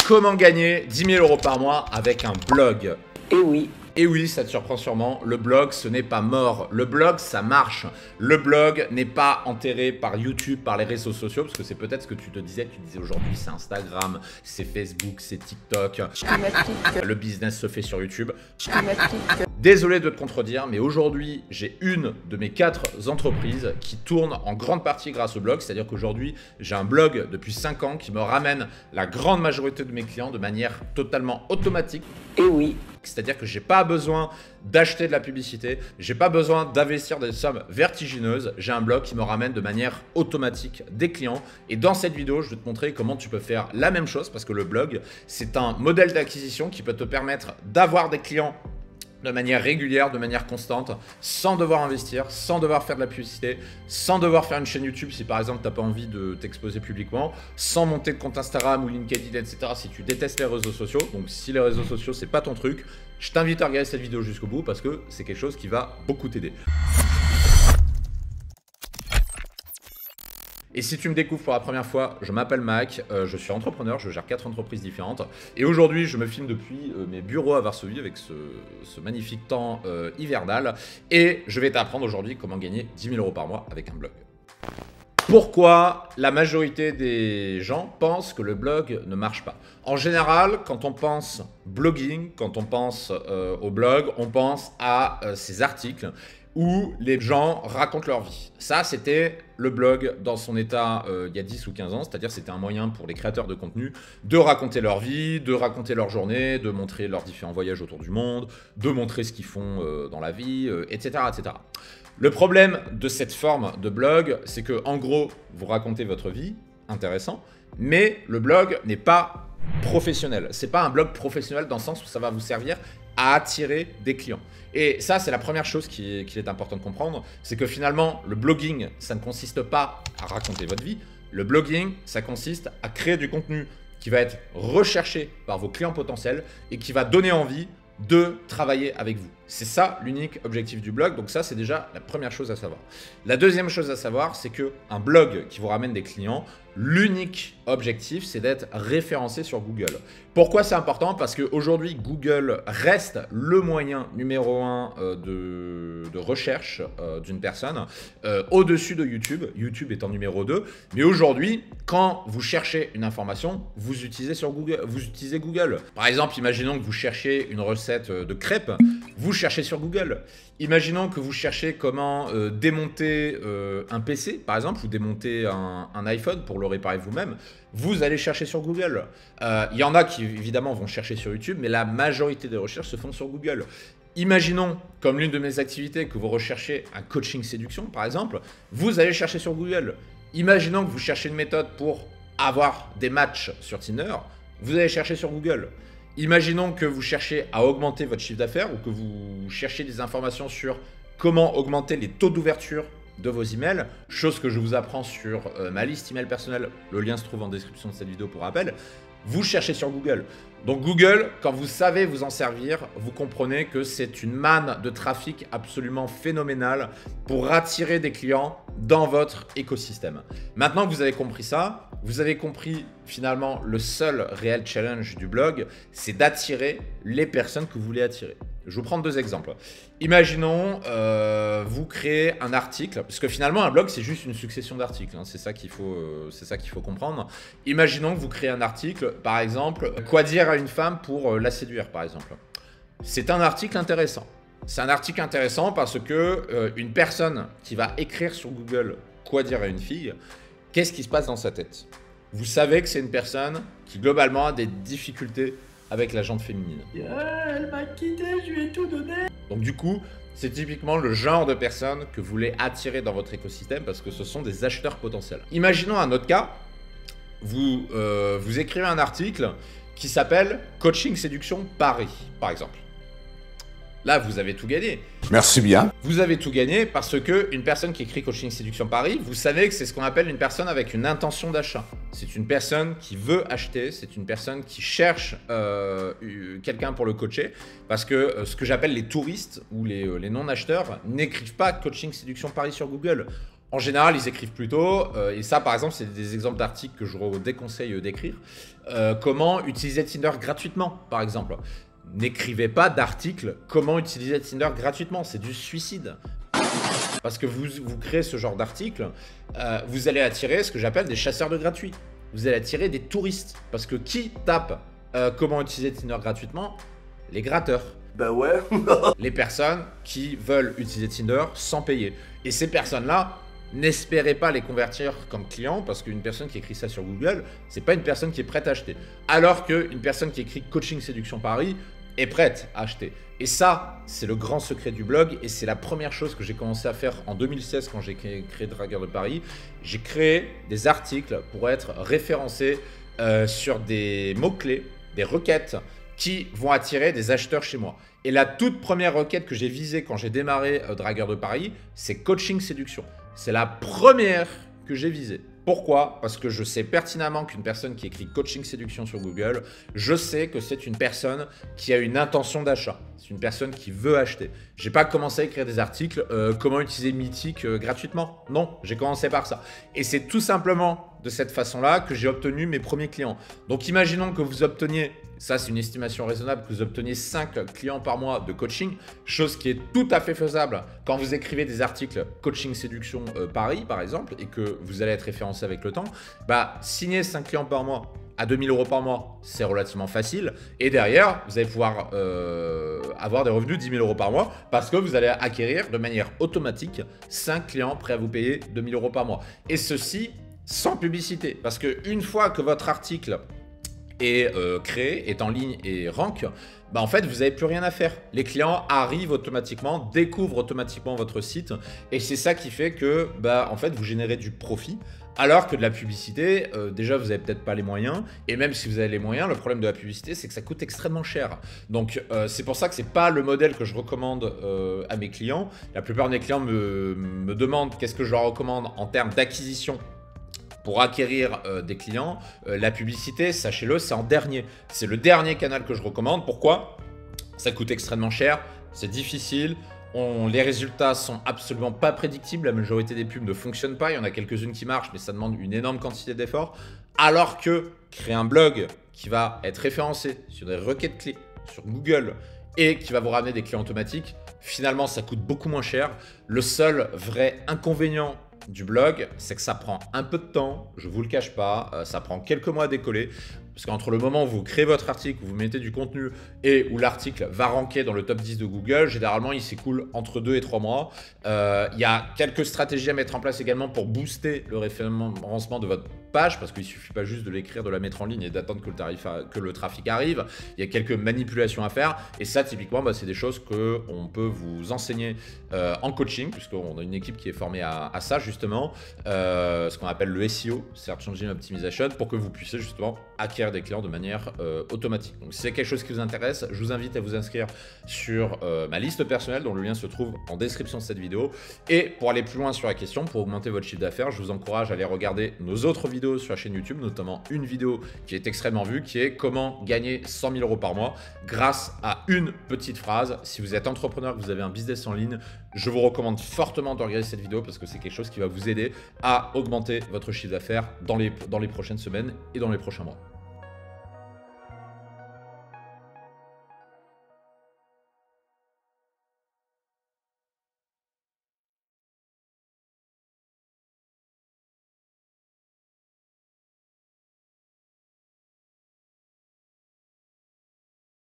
Comment gagner 10 000 € par mois avec un blog? Et oui. Et oui, ça te surprend sûrement, le blog, ce n'est pas mort. Le blog, ça marche. Le blog n'est pas enterré par YouTube, par les réseaux sociaux, parce que c'est peut-être ce que tu te disais. Tu disais aujourd'hui, c'est Instagram, c'est Facebook, c'est TikTok. Le business se fait sur YouTube. Désolé de te contredire, mais aujourd'hui, j'ai une de mes 4 entreprises qui tourne en grande partie grâce au blog. C'est-à-dire qu'aujourd'hui, j'ai un blog depuis 5 ans qui me ramène la grande majorité de mes clients de manière totalement automatique. Et oui. C'est-à-dire que j'ai pas besoin d'acheter de la publicité, j'ai pas besoin d'investir des sommes vertigineuses, j'ai un blog qui me ramène de manière automatique des clients. Et dans cette vidéo, je vais te montrer comment tu peux faire la même chose parce que le blog, c'est un modèle d'acquisition qui peut te permettre d'avoir des clients de manière régulière, de manière constante, sans devoir investir, sans devoir faire de la publicité, sans devoir faire une chaîne YouTube si par exemple tu n'as pas envie de t'exposer publiquement, sans monter de compte Instagram ou LinkedIn, etc. si tu détestes les réseaux sociaux. Donc si les réseaux sociaux, c'est pas ton truc, je t'invite à regarder cette vidéo jusqu'au bout parce que c'est quelque chose qui va beaucoup t'aider. Et si tu me découvres pour la première fois, je m'appelle Mac, je suis entrepreneur, je gère 4 entreprises différentes. Et aujourd'hui, je me filme depuis mes bureaux à Varsovie avec ce magnifique temps hivernal. Et je vais t'apprendre aujourd'hui comment gagner 10 000 € par mois avec un blog. Pourquoi la majorité des gens pensent que le blog ne marche pas? En général, quand on pense blogging, quand on pense au blog, on pense à ces articles où les gens racontent leur vie. Ça, c'était le blog dans son état il y a 10 ou 15 ans, c'est-à-dire c'était un moyen pour les créateurs de contenu de raconter leur vie, de raconter leur journée, de montrer leurs différents voyages autour du monde, de montrer ce qu'ils font dans la vie, etc., etc. Le problème de cette forme de blog, c'est que en gros, vous racontez votre vie, intéressant, mais le blog n'est pas professionnel. C'est pas un blog professionnel dans le sens où ça va vous servir à attirer des clients. Et ça, c'est la première chose qu'il est important de comprendre, c'est que finalement, le blogging, ça ne consiste pas à raconter votre vie. Le blogging, ça consiste à créer du contenu qui va être recherché par vos clients potentiels et qui va donner envie de travailler avec vous. C'est ça l'unique objectif du blog, donc ça c'est déjà la première chose à savoir. La deuxième chose à savoir, c'est qu'un blog qui vous ramène des clients, l'unique objectif c'est d'être référencé sur Google. Pourquoi c'est important? Parce qu'aujourd'hui Google reste le moyen numéro 1 de recherche d'une personne au-dessus de YouTube. YouTube est en numéro 2, mais aujourd'hui quand vous cherchez une information, vous utilisez Google. Par exemple, imaginons que vous cherchiez une recette de crêpes, vous cherchez sur Google. Imaginons que vous cherchez comment démonter un PC, par exemple, ou démonter un iPhone pour le réparer vous-même. Vous allez chercher sur Google. Il y en a qui, évidemment, vont chercher sur YouTube, mais la majorité des recherches se font sur Google. Imaginons, comme l'une de mes activités, que vous recherchez un coaching séduction, par exemple, vous allez chercher sur Google. Imaginons que vous cherchez une méthode pour avoir des matchs sur Tinder, vous allez chercher sur Google. Imaginons que vous cherchez à augmenter votre chiffre d'affaires ou que vous cherchez des informations sur comment augmenter les taux d'ouverture de vos emails, chose que je vous apprends sur ma liste email personnelle. Le lien se trouve en description de cette vidéo pour rappel. Vous cherchez sur Google. Donc Google, quand vous savez vous en servir, vous comprenez que c'est une manne de trafic absolument phénoménale pour attirer des clients dans votre écosystème. Maintenant que vous avez compris ça, vous avez compris finalement le seul réel challenge du blog, c'est d'attirer les personnes que vous voulez attirer. Je vais vous prendre 2 exemples. Imaginons, vous créez un article, parce que finalement un blog c'est juste une succession d'articles, hein, c'est ça qu'il faut comprendre. Imaginons que vous créez un article, par exemple, quoi dire à une femme pour la séduire, par exemple. C'est un article intéressant. C'est un article intéressant parce que une personne qui va écrire sur Google quoi dire à une fille, qu'est-ce qui se passe dans sa tête? Vous savez que c'est une personne qui globalement a des difficultés avec la jante féminine. Elle m'a quitté, je lui ai tout donné. Donc du coup, c'est typiquement le genre de personnes que vous voulez attirer dans votre écosystème parce que ce sont des acheteurs potentiels. Imaginons un autre cas, vous écrivez un article qui s'appelle « Coaching Séduction Paris », par exemple. Là, vous avez tout gagné. Merci bien. Vous avez tout gagné parce que une personne qui écrit Coaching Séduction Paris, vous savez que c'est ce qu'on appelle une personne avec une intention d'achat. C'est une personne qui veut acheter, c'est une personne qui cherche quelqu'un pour le coacher parce que ce que j'appelle les touristes ou les non-acheteurs n'écrivent pas Coaching Séduction Paris sur Google. En général, ils écrivent plutôt, et ça par exemple, c'est des exemples d'articles que je vous déconseille d'écrire. Comment utiliser Tinder gratuitement, par exemple. N'écrivez pas d'article comment utiliser Tinder gratuitement, c'est du suicide. Parce que vous créez ce genre d'article, vous allez attirer ce que j'appelle des chasseurs de gratuits. Vous allez attirer des touristes. Parce que qui tape comment utiliser Tinder gratuitement? Les gratteurs. Bah ouais. Les personnes qui veulent utiliser Tinder sans payer. Et ces personnes-là, n'espérez pas les convertir comme clients parce qu'une personne qui écrit ça sur Google, c'est pas une personne qui est prête à acheter. Alors qu'une personne qui écrit Coaching Séduction Paris est prête à acheter. Et ça, c'est le grand secret du blog et c'est la première chose que j'ai commencé à faire en 2016 quand j'ai créé Dragueur de Paris. J'ai créé des articles pour être référencés sur des mots-clés, des requêtes qui vont attirer des acheteurs chez moi. Et la toute première requête que j'ai visée quand j'ai démarré Dragueur de Paris, c'est Coaching Séduction. C'est la première que j'ai visée. Pourquoi? Parce que je sais pertinemment qu'une personne qui écrit Coaching Séduction sur Google, je sais que c'est une personne qui a une intention d'achat. C'est une personne qui veut acheter. J'ai pas commencé à écrire des articles comment utiliser Mythique gratuitement. Non, j'ai commencé par ça. Et c'est tout simplement de cette façon-là que j'ai obtenu mes premiers clients. Donc imaginons que vous obteniez, ça c'est une estimation raisonnable, que vous obteniez 5 clients par mois de coaching, chose qui est tout à fait faisable quand vous écrivez des articles Coaching Séduction Paris par exemple, et que vous allez être référencé avec le temps, bah signer 5 clients par mois à 2000 € par mois, c'est relativement facile. Et derrière, vous allez pouvoir avoir des revenus de 10 000 € par mois parce que vous allez acquérir de manière automatique 5 clients prêts à vous payer 2000 € par mois. Et ceci sans publicité. Parce qu'une fois que votre article est créé, est en ligne et rank, bah en fait, vous n'avez plus rien à faire. Les clients arrivent automatiquement, découvrent automatiquement votre site. Et c'est ça qui fait que bah, en fait, vous générez du profit. Alors que de la publicité, déjà vous n'avez peut-être pas les moyens, et même si vous avez les moyens, le problème de la publicité c'est que ça coûte extrêmement cher. Donc c'est pour ça que c'est pas le modèle que je recommande à mes clients. La plupart de mes clients me demandent qu'est-ce que je leur recommande en termes d'acquisition pour acquérir des clients. La publicité, sachez-le, c'est en dernier. C'est le dernier canal que je recommande. Pourquoi? Ça coûte extrêmement cher, c'est difficile. Les résultats sont absolument pas prédictibles, la majorité des pubs ne fonctionnent pas, il y en a quelques-unes qui marchent mais ça demande une énorme quantité d'efforts. Alors que créer un blog qui va être référencé sur des requêtes clés sur Google et qui va vous ramener des clients automatiques, finalement ça coûte beaucoup moins cher. Le seul vrai inconvénient du blog, c'est que ça prend un peu de temps, je vous le cache pas, ça prend quelques mois à décoller. Parce qu'entre le moment où vous créez votre article, où vous mettez du contenu et où l'article va ranker dans le top 10 de Google, généralement il s'écoule entre 2 et 3 mois. Il y a quelques stratégies à mettre en place également pour booster le référencement de votre page, parce qu'il ne suffit pas juste de l'écrire, de la mettre en ligne et d'attendre que le trafic arrive. Il y a quelques manipulations à faire et ça typiquement bah, c'est des choses qu'on peut vous enseigner en coaching, puisqu'on a une équipe qui est formée à ça justement, ce qu'on appelle le SEO, Search Engine Optimization, pour que vous puissiez justement acquérir des clients de manière automatique. Donc si c'est quelque chose qui vous intéresse, je vous invite à vous inscrire sur ma liste personnelle dont le lien se trouve en description de cette vidéo. Et pour aller plus loin sur la question, pour augmenter votre chiffre d'affaires, je vous encourage à aller regarder nos autres vidéos sur la chaîne YouTube, notamment une vidéo qui est extrêmement vue, qui est comment gagner 100 000 € par mois grâce à une petite phrase. Si vous êtes entrepreneur, que vous avez un business en ligne, je vous recommande fortement de regarder cette vidéo parce que c'est quelque chose qui va vous aider à augmenter votre chiffre d'affaires dans les prochaines semaines et dans les prochains mois.